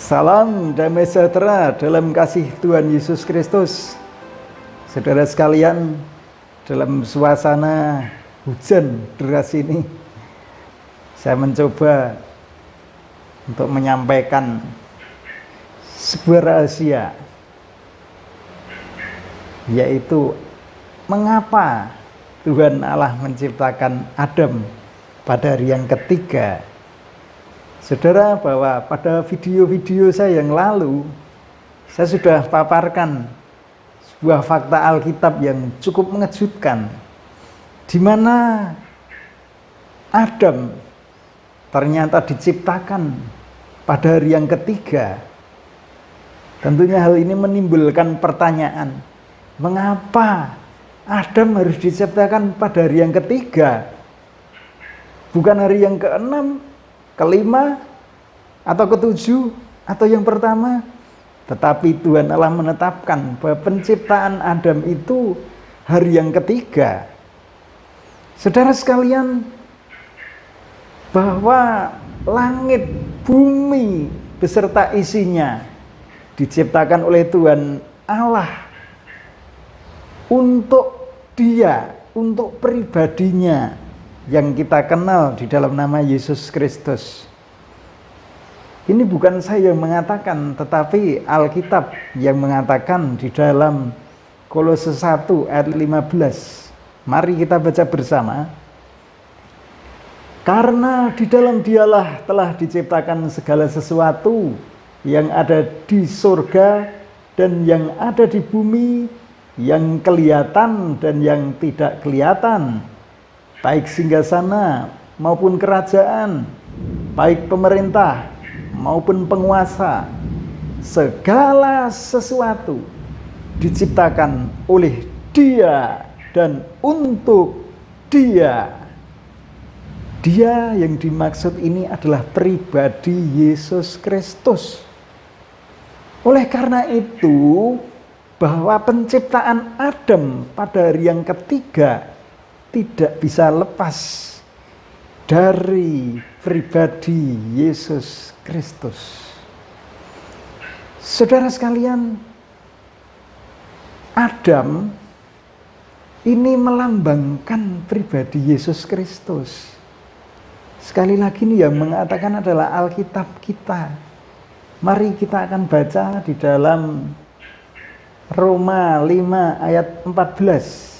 Salam damai sejahtera dalam kasih Tuhan Yesus Kristus. Saudara sekalian, dalam suasana hujan deras ini, saya mencoba untuk menyampaikan sebuah rahasia, yaitu mengapa Tuhan Allah menciptakan Adam pada hari yang ketiga. Saudara, bahwa pada video-video saya yang lalu, saya sudah paparkan sebuah fakta Alkitab yang cukup mengejutkan, di mana Adam ternyata diciptakan pada hari yang ketiga. Tentunya hal ini menimbulkan pertanyaan, mengapa Adam harus diciptakan pada hari yang ketiga, bukan hari yang keenam, kelima, atau ketujuh, atau yang pertama? Tetapi Tuhan Allah menetapkan bahwa penciptaan Adam itu hari yang ketiga. Saudara sekalian, bahwa langit, bumi, beserta isinya diciptakan oleh Tuhan Allah untuk Dia, untuk pribadinya, yang kita kenal di dalam nama Yesus Kristus. Ini bukan saya yang mengatakan, tetapi Alkitab yang mengatakan di dalam Kolose 1 ayat 15. Mari kita baca bersama. Karena di dalam Dialah telah diciptakan segala sesuatu yang ada di surga dan yang ada di bumi, yang kelihatan dan yang tidak kelihatan, baik singgasana maupun kerajaan, baik pemerintah maupun penguasa. Segala sesuatu diciptakan oleh Dia dan untuk Dia. Dia yang dimaksud ini adalah pribadi Yesus Kristus. Oleh karena itu, bahwa penciptaan Adam pada hari yang ketiga tidak bisa lepas dari pribadi Yesus Kristus. Saudara sekalian, Adam ini melambangkan pribadi Yesus Kristus. Sekali lagi ini yang mengatakan adalah Alkitab kita. Mari kita akan baca di dalam Roma 5 ayat 14.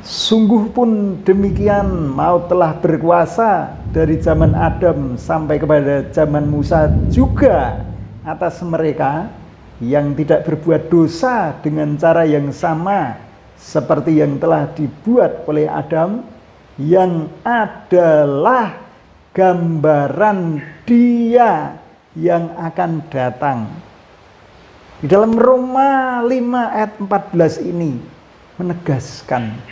Sungguh pun demikian, maut telah berkuasa dari zaman Adam sampai kepada zaman Musa juga atas mereka yang tidak berbuat dosa dengan cara yang sama seperti yang telah dibuat oleh Adam, yang adalah gambaran Dia yang akan datang. Di dalam Roma 5 ayat 14 ini menegaskan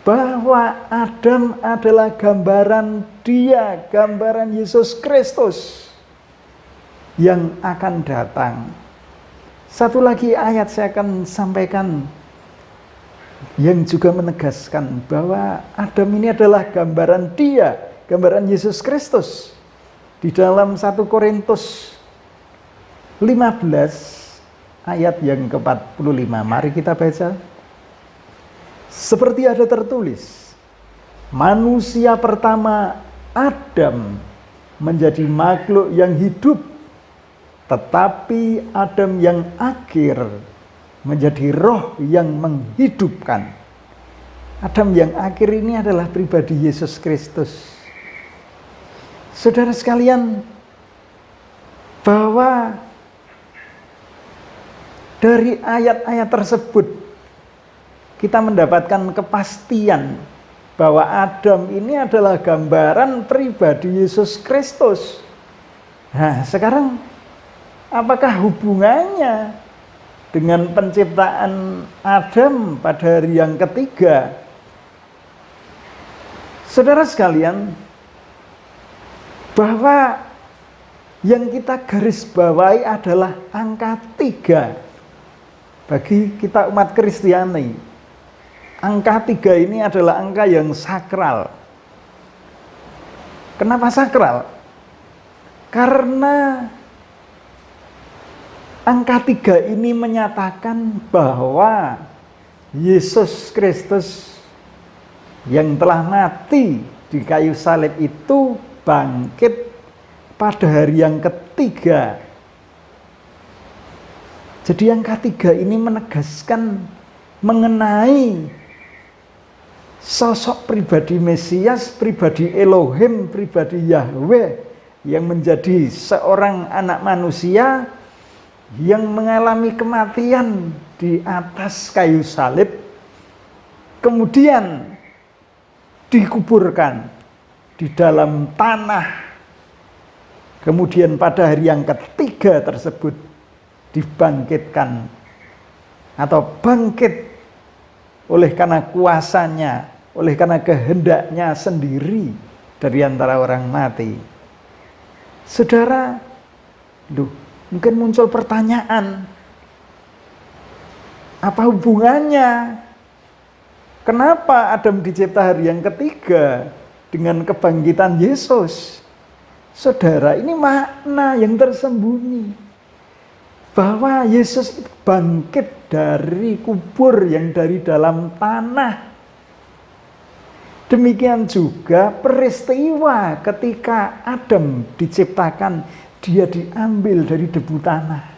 bahwa Adam adalah gambaran Dia, gambaran Yesus Kristus yang akan datang. Satu lagi ayat saya akan sampaikan yang juga menegaskan bahwa Adam ini adalah gambaran Dia, gambaran Yesus Kristus. Di dalam 1 Korintus 15 ayat yang ke-45, mari kita baca. Seperti ada tertulis, manusia pertama Adam menjadi makhluk yang hidup, tetapi Adam yang akhir menjadi roh yang menghidupkan. Adam yang akhir ini adalah pribadi Yesus Kristus. Saudara sekalian, bahwa dari ayat-ayat tersebut kita mendapatkan kepastian bahwa Adam ini adalah gambaran pribadi Yesus Kristus. Nah, sekarang apakah hubungannya dengan penciptaan Adam pada hari yang ketiga? Saudara sekalian, bahwa yang kita garis bawahi adalah angka 3 bagi kita umat Kristiani. Angka 3 ini adalah angka yang sakral. Kenapa sakral? Karena Angka 3 ini menyatakan bahwa Yesus Kristus yang telah mati di kayu salib itu bangkit pada hari yang ketiga. Jadi angka 3 ini menegaskan mengenai sosok pribadi Mesias, pribadi Elohim, pribadi Yahweh yang menjadi seorang anak manusia yang mengalami kematian di atas kayu salib, kemudian dikuburkan di dalam tanah, kemudian pada hari yang ketiga tersebut dibangkitkan atau bangkit oleh karena kuasanya, oleh karena kehendaknya sendiri dari antara orang mati. Saudara, mungkin muncul pertanyaan, apa hubungannya? Kenapa Adam dicipta hari yang ketiga dengan kebangkitan Yesus? Saudara, ini makna yang tersembunyi. Bahwa Yesus bangkit dari kubur yang dari dalam tanah. Demikian juga peristiwa ketika Adam diciptakan, dia diambil dari debu tanah.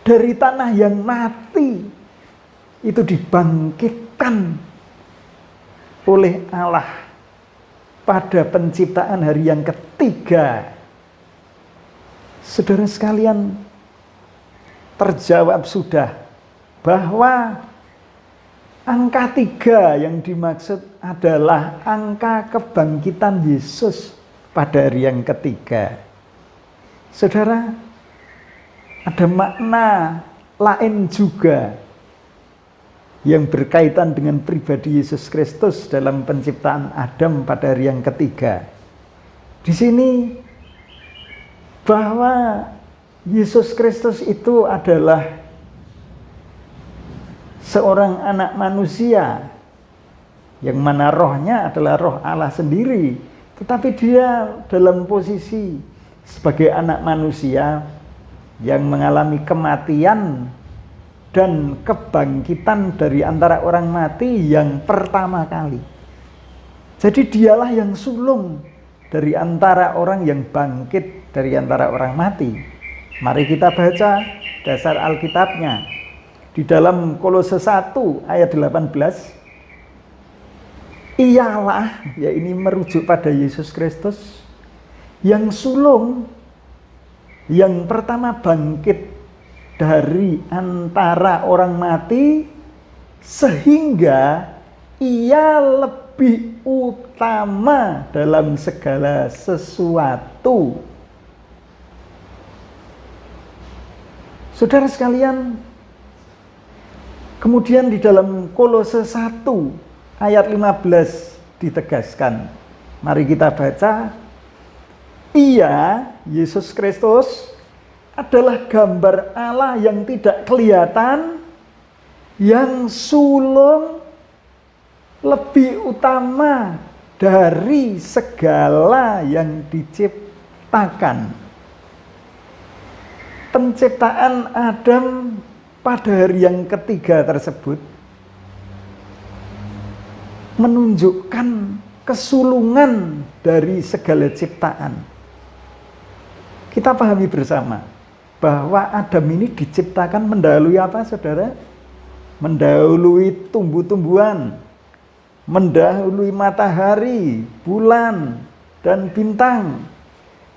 Dari tanah yang mati, itu dibangkitkan oleh Allah pada penciptaan hari yang ketiga. Saudara sekalian, terjawab sudah bahwa angka 3 yang dimaksud adalah angka kebangkitan Yesus pada hari yang ketiga. Saudara, ada makna lain juga yang berkaitan dengan pribadi Yesus Kristus dalam penciptaan Adam pada hari yang ketiga. Di sini bahwa Yesus Kristus itu adalah seorang anak manusia yang mana rohnya adalah roh Allah sendiri, tetapi dia dalam posisi sebagai anak manusia yang mengalami kematian dan kebangkitan dari antara orang mati yang pertama kali. Jadi dialah yang sulung dari antara orang yang bangkit dari antara orang mati. Mari kita baca dasar Alkitabnya. Di dalam Kolose 1 ayat 18. Ialah, ya ini merujuk pada Yesus Kristus, yang sulung, yang pertama bangkit dari antara orang mati, sehingga ia lebih utama dalam segala sesuatu. Saudara sekalian, kemudian di dalam Kolose 1 ayat 15 ditegaskan. Mari kita baca. Ia, Yesus Kristus, adalah gambar Allah yang tidak kelihatan, yang sulung lebih utama dari segala yang diciptakan. Penciptaan Adam pada hari yang ketiga tersebut menunjukkan kesulungan dari segala ciptaan. Kita pahami bersama bahwa Adam ini diciptakan mendahului apa, saudara? Mendahului tumbuh-tumbuhan, mendahului matahari, bulan, dan bintang,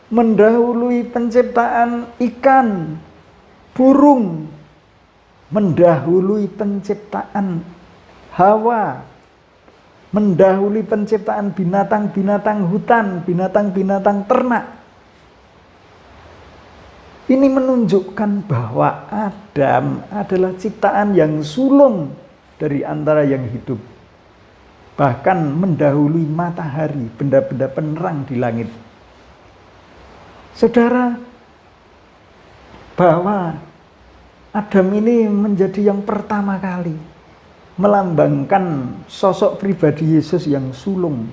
mendahului penciptaan ikan, burung, mendahului penciptaan Hawa, mendahului penciptaan binatang-binatang hutan, binatang-binatang ternak. Ini menunjukkan bahwa Adam adalah ciptaan yang sulung dari antara yang hidup. Bahkan mendahului matahari, benda-benda penerang di langit. Saudara, bahwa Adam ini menjadi yang pertama kali melambangkan sosok pribadi Yesus yang sulung,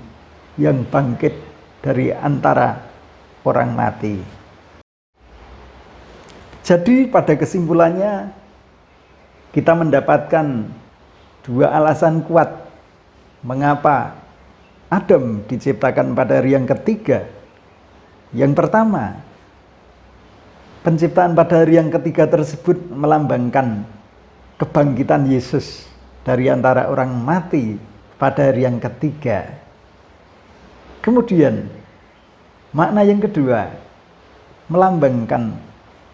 yang bangkit dari antara orang mati. Jadi pada kesimpulannya kita mendapatkan dua alasan kuat mengapa Adam diciptakan pada hari yang ketiga. Yang pertama, penciptaan pada hari yang ketiga tersebut melambangkan kebangkitan Yesus dari antara orang mati pada hari yang ketiga. Kemudian, makna yang kedua, melambangkan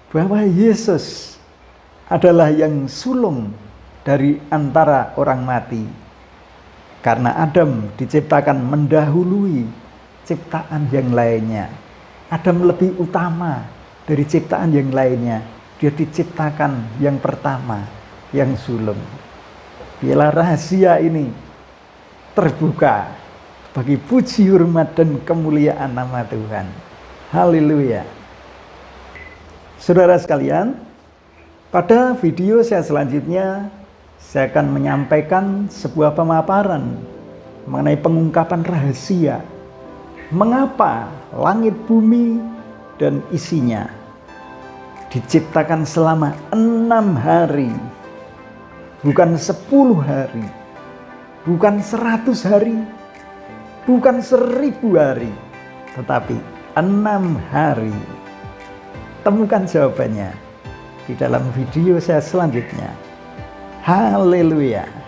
bahwa Yesus adalah yang sulung dari antara orang mati. Karena Adam diciptakan mendahului ciptaan yang lainnya. Adam lebih utama dari ciptaan yang lainnya. Dia diciptakan yang pertama, yang sulung. Biarlah rahasia ini terbuka bagi puji, hormat, dan kemuliaan nama Tuhan. Haleluya. Saudara sekalian, pada video saya selanjutnya, saya akan menyampaikan sebuah pemaparan mengenai pengungkapan rahasia. Mengapa langit, bumi, dan isinya diciptakan selama 6 hari, bukan 10 hari, bukan 100 hari, bukan 1000 hari, tetapi 6 hari. Temukan jawabannya di dalam video saya selanjutnya. Haleluya.